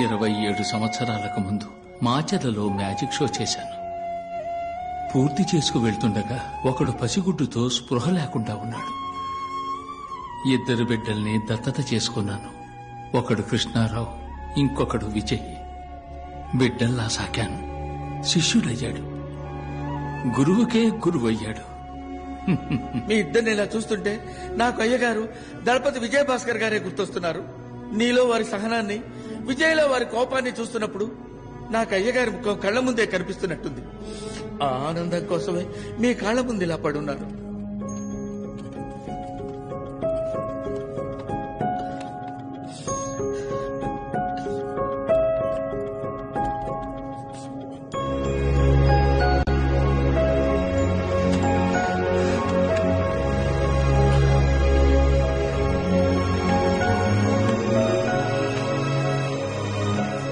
27 సంవత్సరాలకు ముందు మాచర్లలో magic show చేశాను. పూర్తి చేసుకు వెళ్తుండగా ఒకడు పసిగుడ్డుతో స్పృహ లేకుండా ఉన్నాడు. 2 బిడ్డల్ని దత్తత చేసుకున్నాను. ఒకడు కృష్ణారావు, ఇంకొకడు విజయ్. బిడ్డల్లా సాకాను. శిష్యుడయ్యాడు. గురువుకే గురువయ్యాడు. మీ ఇద్దరిని ఇలా చూస్తుంటే నాకు అయ్యగారు దళపతి విజయభాస్కర్ గారే గుర్తొస్తున్నారు. నీలో వారి సహనాన్ని, విజయ్లో వారి కోపాన్ని చూస్తున్నప్పుడు నాకు అయ్యగారి ముఖం కళ్ల ముందే కనిపిస్తున్నట్టుంది. ఆ ఆనందం కోసమే మీ కాళ్ల ముందు ఇలా పడున్నాను.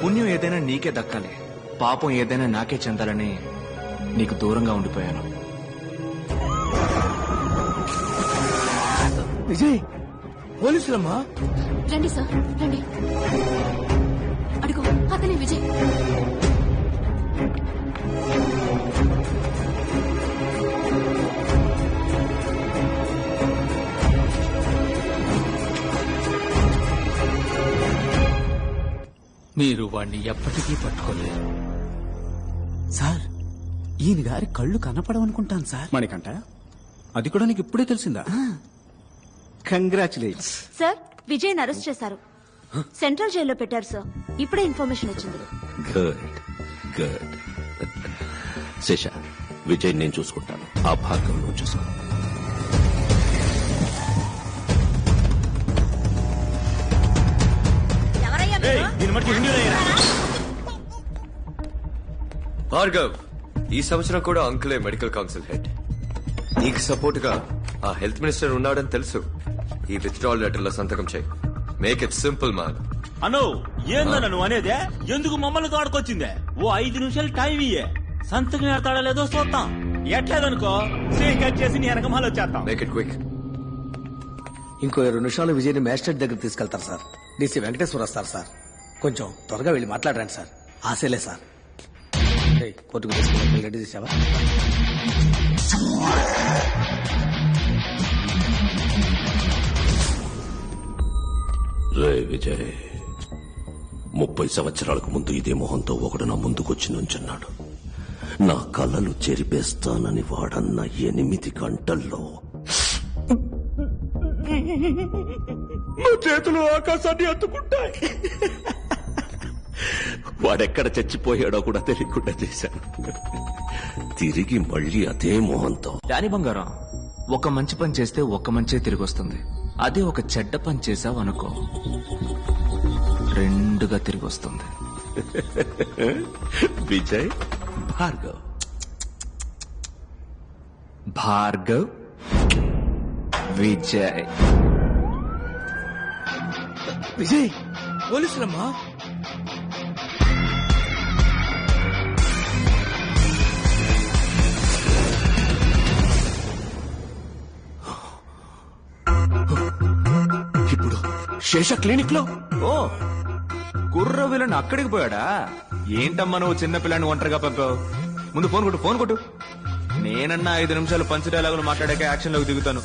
పుణ్యం ఏదైనా నీకే దక్కాలి, పాపం ఏదైనా నాకే చెందాలని నీకు దూరంగా ఉండిపోయాను. విజయ్, పోలీసులమ్మా. రండి సార్, రండి. అడుగు, అతనే విజయ్. మీరు వాణ్ణి ఎప్పటికీ పట్టుకోలేరు. సార్, ఈయన గారి కళ్ళు కనపడవనుకుంటాను సార్. మణికంఠ, అది కూడా నీకు ఇప్పుడే తెలిసిందా? కంగ్రాచులేట్స్. సార్, విజయ్ అరెస్ట్ చేశారు. సెంట్రల్ జైల్లో పెట్టారు సార్. ఇప్పుడే ఇన్ఫర్మేషన్ వచ్చింది. Good good. శేష, విజయ్ నేను చూసుకుంటాను. ఆ భాగం నువ్వు చూసుకో. భార్గవ్, ఈ సంవత్సరం కూడా అంకులే మెడికల్ కౌన్సిల్ హెడ్. నీకు సపోర్ట్ గా ఆ హెల్త్ మినిస్టర్ ఉన్నాడని తెలుసు. ఈ విత్డ్రాల్ లెటర్ లో సంతకం చేయి. Make it simple man. అను, ఏందన్న నువ్వు అనేదే? ఎందుకు మమ్మల్ని తోడుకొచ్చిందే? ఓ 5 నిమిషాలు టైం ఇయ్యే. సంతకం ఎడతాడా లేదో చూద్దాం. ఎట్లేదనుకో చేయి కట్ చేసి నీ వెనకమాల వచ్చేస్తాం. Make it quick. ఇంకో 2 నిమిషాలు విజయ్ని మ్యాజిస్ట్రేట్ దగ్గర తీసుకెళ్తారు సార్. డీసీ వెంకటేశ్వర వస్తారు సార్. కొంచెం త్వరగా వెళ్ళి మాట్లాడరండి సార్. ఆశలే సార్. కోర్టుకు తీసుకెళ్ళి రెడీ చేసావా? రే విజయ్, 30 సంవత్సరాలకు ముందు ఇదే మొహంతో ఒకడు నా ముందుకొచ్చి నుంచున్నాడు. నా కళ్ళలు చెరిపేస్తానని వాడన్న 8 గంటల్లో నా చేతులు ఆకాశాన్ని అందుకుంటాయి. వాడెక్కడ చచ్చిపోయాడో కూడా తెలియకుండా చేశాను. తిరిగి మళ్ళీ అదే మొహంతో. దాని బంగారం, ఒక మంచి పని చేస్తే ఒక మంచే తిరిగి వస్తుంది. అదే ఒక చెడ్డ పని చేసావు అనుకో, 2గా తిరిగి వస్తుంది. విజయ్, భార్గవ్. భార్గవ్, విజయ్. విజయ్, పోలీసులమ్మా. ఇప్పుడు శేష క్లినిక్ లో. ఓ, కుర్ర విలన్ అక్కడికి పోయాడా? ఏంటమ్మా నువ్వు చిన్న పిల్లని ఒంటరిగా పంపావు? ముందు ఫోన్ కొట్టు, ఫోన్ కొట్టు. నేనన్నా 5 నిమిషాలు పంచ్ డైలాగులు మాట్లాడాక యాక్షన్ లోకి దిగుతాను.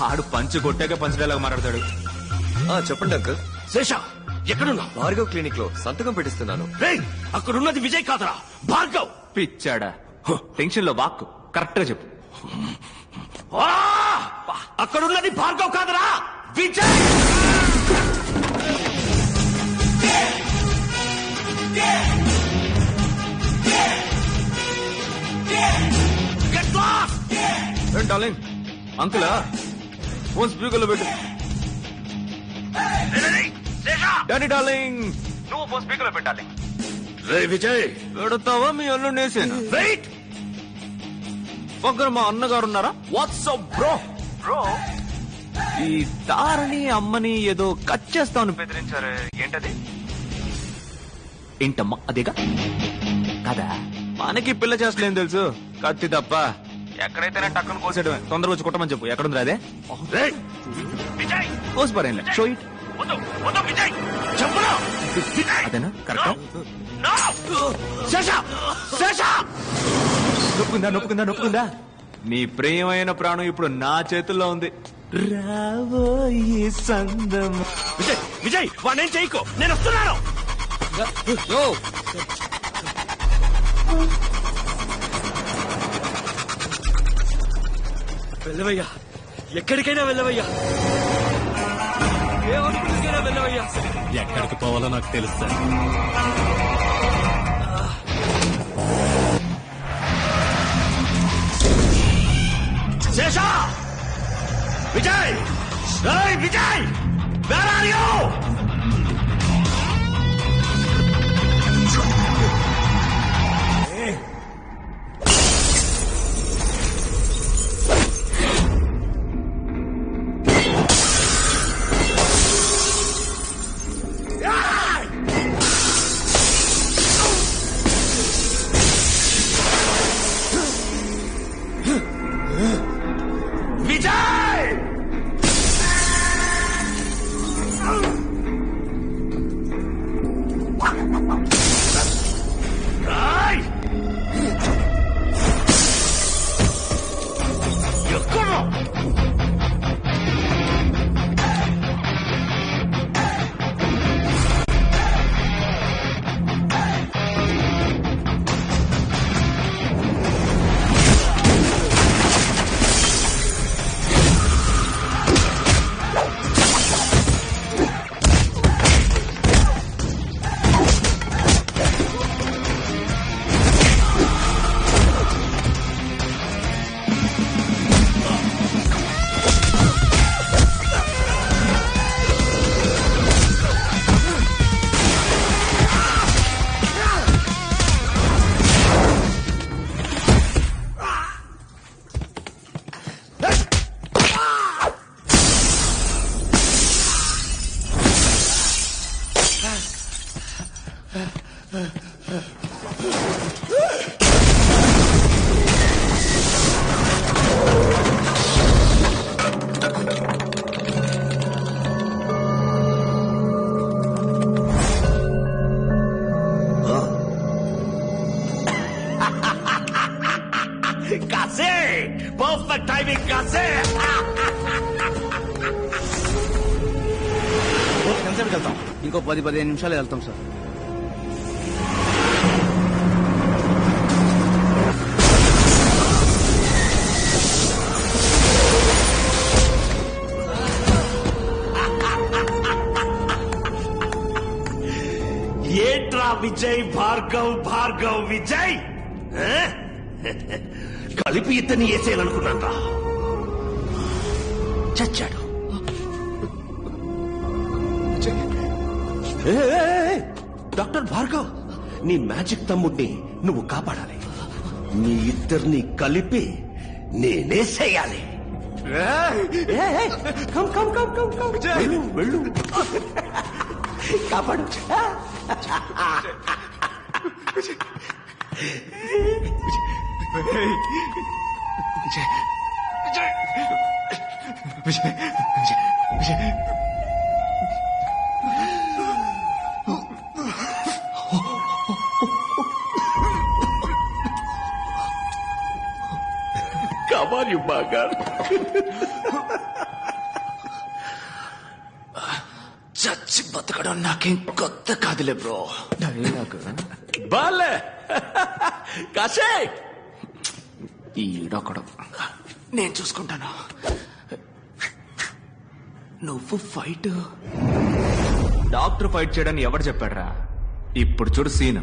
ఆడు పంచ్ కొట్టాక పంచ్ డైలాగ్ మాట్లాడతాడు. చెప్పండి అంకుల్. శేష, ఎక్కడున్నా? భార్గవ్ క్లినిక్ లో సంతకం పెట్టిస్తున్నాను. అక్కడున్నది విజయ్ కాదరా, భార్గవ్. పిచ్చాడా? టెన్షన్ లో వాక్కు కరెక్ట్ గా చెప్పు. అక్కడున్నది భార్గవ్ కాదరా, విజయ్. డార్లింగ్, అంకులా ఫోన్ స్పీకర్ లో పెట్టు. డాడీ డార్లింగ్, నువ్వు ఫోన్ స్పీకర్ లో పెట్టాలి. రే విజయ్, పెడతావా మీ అల్లు నేసేనా? వెయిట్. పక్కన మా అన్నగారు ఉన్నారా? WhatsApp bro. బ్రో, ఈ తారని అమ్మని ఏదో కట్ చేస్తాను బెదిరించారు. ఏంటది? ఏంటమ్మా అదేగా కదా? మనకి పిల్ల చేస్తలేం తెలుసు, కత్తి తప్ప. ఎక్కడైతేనే టక్కును కోసేయడమే. తొందరగా వచ్చి కొట్టమని చెప్పు. ఎక్కడుంది అదే? కోసి పడేయండి. Show it. అదేనా కరెక్ట్? నొప్పుకుందా నీ ప్రియమైన ప్రాణం ఇప్పుడు నా చేతుల్లో ఉంది. రాబోయే సందం. విజయ్ వాణ్ణేం చేయకు, నేను వస్తున్నాను. వెళ్ళవయ్యా, ఎక్కడికైనా వెళ్ళవయ్యా, ఏ హాస్పిటల్కైనా వెళ్ళవయ్యా. ఎక్కడికి పోవాలో నాకు తెలుస్తా. Shesha, Vijay, Vijay, where are you? Perfect timing కాసే. ఎంతసేపు వెళ్తాం? ఇంకో 10-15 నిమిషాలు వెళ్తాం సార్. ఏంట్రా విజయ్, భార్గవ్ విజయ్, కలిపి ఇతన్ని వేసేయాలనుకున్నాను. చచ్చాడు. డాక్టర్ భార్గవ్, నీ మ్యాజిక్ తమ్ముడిని నువ్వు కాపాడాలి. నీ ఇద్దరిని కలిపి నేనేసేయాలి. వెళ్ళు కాపాడు. Come on you bugger. చచ్చి బతకడం నాకేం కొత్త కాదులే బ్రో. బాలే కాశే, ఈడొకడు, నేను చూసుకుంటాను. నువ్వు ఫైట్. డాక్టర్ ఫైట్ చేయడానికి ఎవరు చెప్పాడ్రా? ఇప్పుడు చూడు సీన్.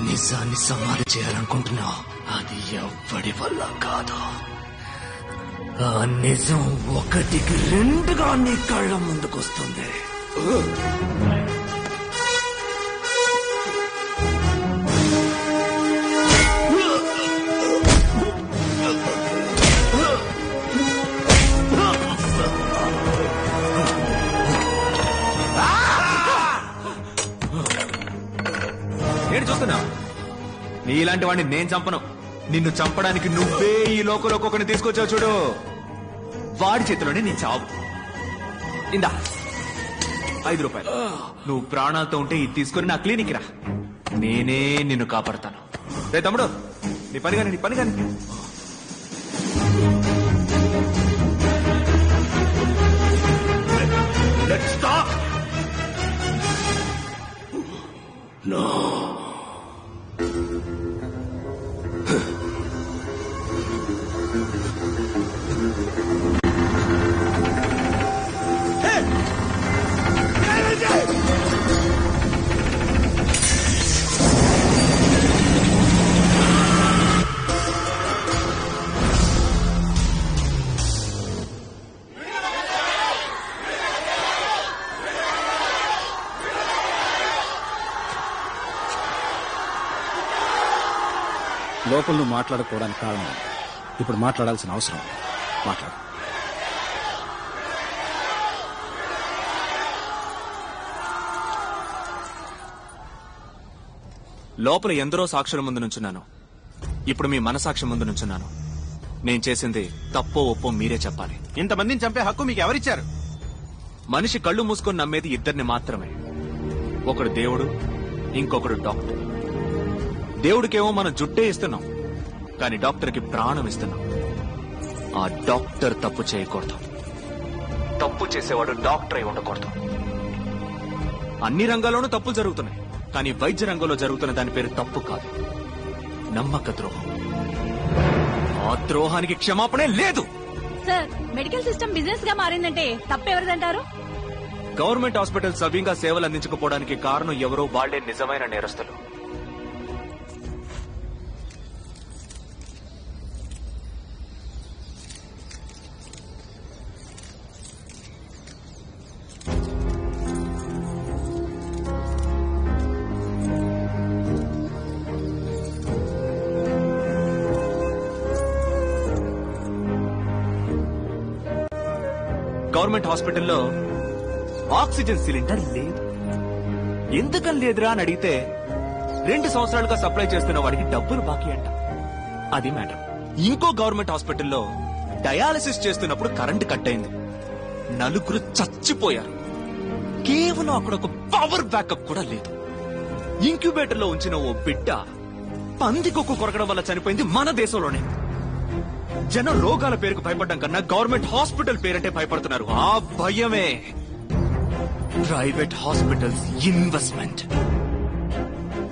నిజాన్ని సమాధి చేయాలనుకుంటున్నావు, అది ఎవ్వడి వల్ల కాదు. ఆ నిజం ఒకటికి రెండుగా నీ కళ్ళ ముందుకొస్తుంది. నేను చూస్తున్నా, నీలాంటి వాడిని నేను చంపను. నిన్ను చంపడానికి నువ్వే ఈ లోకంలోకి ఒకరిని తీసుకొచ్చావు చూడు, వాడి చేతిలోనే నీ చావు. ఇందా 5 రూపాయలు. నువ్వు ప్రాణాలతో ఉంటే ఇది తీసుకొని నా క్లినిక్ రా, నేనే నిన్ను కాపాడతాను. రే తమ్ముడు, నీ పని కానీ. Let's stop. No. లోపల నువ్వు మాట్లాడుకోవడానికి కారణం ఇప్పుడు మాట్లాడాల్సిన అవసరం. మాట్లాడు. లోపల ఎందరో సాక్షుల ముందు నుంచున్నాను, ఇప్పుడు మీ మనసాక్షి ముందు నుంచున్నాను. నేను చేసింది తప్పో ఒప్పో మీరే చెప్పాలి. ఇంతమందిని చంపే హక్కు మీకు ఎవరిచ్చారు? మనిషి కళ్ళు మూసుకొని నమ్మేది ఇద్దరిని మాత్రమే. ఒకడు దేవుడు, ఇంకొకడు డాక్టర్. దేవుడికేమో మనం జుట్టే ఇస్తున్నాం, కానీ డాక్టర్కి ప్రాణం ఇస్తున్నాం. ఆ డాక్టర్ తప్పు చేయకూడదు, తప్పు చేసేవాడు డాక్టర్ అయి ఉండకూడదు. అన్ని రంగాల్లోనూ తప్పులు జరుగుతున్నాయి, కానీ వైద్య రంగంలో జరుగుతున్న దాని పేరు తప్పు కాదు, నమ్మక ద్రోహం. ఆ ద్రోహానికి క్షమాపణే లేదు. సార్, మెడికల్ సిస్టమ్ బిజినెస్ గా మారిందంటే తప్పెవరిదంటారు? గవర్నమెంట్ హాస్పిటల్ సవ్యంగా సేవలు అందించకపోవడానికి కారణం ఎవరో వాళ్లే నిజమైన నేరస్తులు. గవర్నమెంట్ హాస్పిటల్లో ఆక్సిజన్ సిలిండర్ లేదు. ఎందుకని లేదురా అని అడిగితే 2 సంవత్సరాలుగా సప్లై చేస్తున్న వాడికి డబ్బులు బాకీ అంట. అది మ్యాటర్. ఇంకో గవర్నమెంట్ హాస్పిటల్లో డయాలసిస్ చేస్తున్నప్పుడు కరెంటు కట్ అయింది, 4 చచ్చిపోయారు. కేవలం అక్కడ ఒక పవర్ బ్యాకప్ కూడా లేదు. ఇంక్యుబేటర్ లో ఉంచిన ఓ బిడ్డ పందికొక్కు కొరకడం వల్ల చనిపోయింది మన దేశంలోనే. జనం రోగాల పేరుకు భయపడడం కన్నా గవర్నమెంట్ హాస్పిటల్ పేరంటే భయపడుతున్నారు. ఆ భయమే ప్రైవేట్ హాస్పిటల్స్ ఇన్వెస్ట్మెంట్.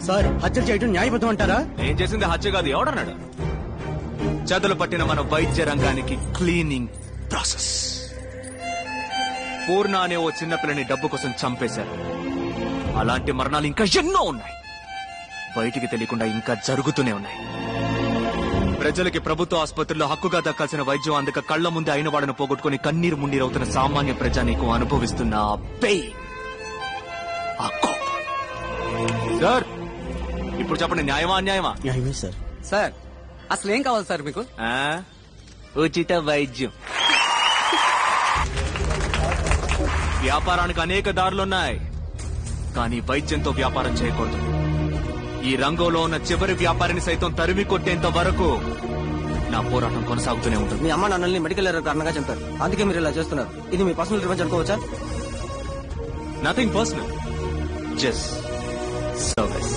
సార్, హత్య చేయడం న్యాయబద్ధం అంటారా? నేను చేసింది హత్య కాదు, ఎవడన్నాడు? చదులు పట్టిన మన వైద్య రంగానికి క్లీనింగ్ ప్రాసెస్. పూర్ణ అనే ఓ చిన్నపిల్లని డబ్బు కోసం చంపేశారు. అలాంటి మరణాలు ఇంకా ఎన్నో ఉన్నాయి, బయటికి తెలియకుండా ఇంకా జరుగుతూనే ఉన్నాయి. ప్రజలకి ప్రభుత్వ ఆసుపత్రుల్లో హక్కుగా దక్కాల్సిన వైద్యం అందక కళ్ల ముందే అయిన వాడిని పోగొట్టుకుని కన్నీరు మున్నీరవుతున్న సామాన్య ప్రజానీకు అనుభవిస్తున్న ఆ పెయిన్, ఆ కోపం. సార్, ఇప్పుడు చెప్పండి, న్యాయమా అన్యాయమా? న్యాయమే సార్. సార్, అసలు ఏం కావాలి సార్ మీకు? ఉచిత వైద్యం. వ్యాపారానికి అనేక దారులున్నాయి, కానీ వైద్యంతో వ్యాపారం చేయకూడదు. ఈ రంగంలో ఉన్న చివరి వ్యాపారిని సైతం తరిమి కొట్టేంత వరకు నా పోరాటం కొనసాగుతూనే ఉంటుంది. మీ అమ్మ నాన్నల్ని మెడికల్ ఎర్రర్ కారణంగా చంపారు, అందుకే మీరు ఇలా చేస్తున్నారు. ఇది మీ పర్సనల్ రివెంజ్ అనుకోవచ్చా? Nothing personal, just service.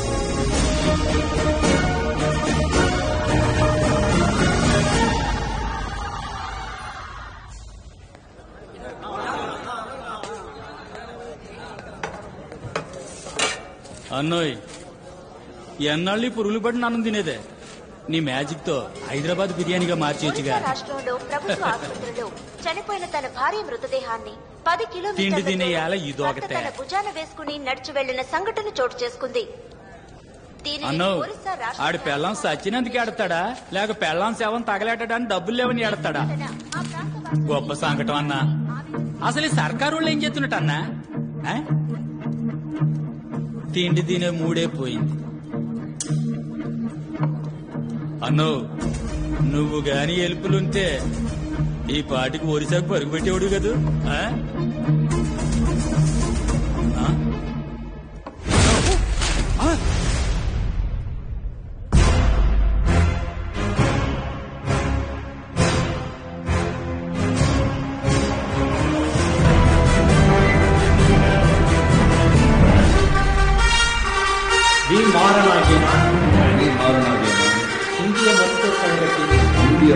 అన్నోయ్, ఎన్నాళ్ళు పురుగులు పడిన అన్నం తినేదే? నీ మ్యాజిక్ తో హైదరాబాద్ బిర్యానీగా మార్చేయచ్చుగా. రాష్ట్రంలో ప్రభుత్వ ఆసుపత్రిలో చనిపోయిన తన భార్య మృతదేహాన్ని 10 తిండి తినే యాల కిలోమీటర్ల ఇదొకటే. తన భుజాన వేసుకుని నడిచి వెళ్లిన సంఘటన చోటు చేసుకుంది. అన్నో ఆడి పెళ్ళం సచ్చినందుకు ఎడతాడా లేక పెళ్ళం శవం తగలేటడానికి డబ్బులు లేవని ఎడతాడా? గొప్ప సంకటం అన్నా. అసలు ఈ సర్కారు వాళ్ళు ఏం చేస్తున్నట్టు అన్నా? ఆ? తిండి తినే మూడే పోయింది. అన్నో నువ్వు గాని ఎలుపులుంటే ఈ పాటికి ఒరిసాకు పరుగు పెట్టేవాడు కదూ. ఆ? ఆ? ఇండియ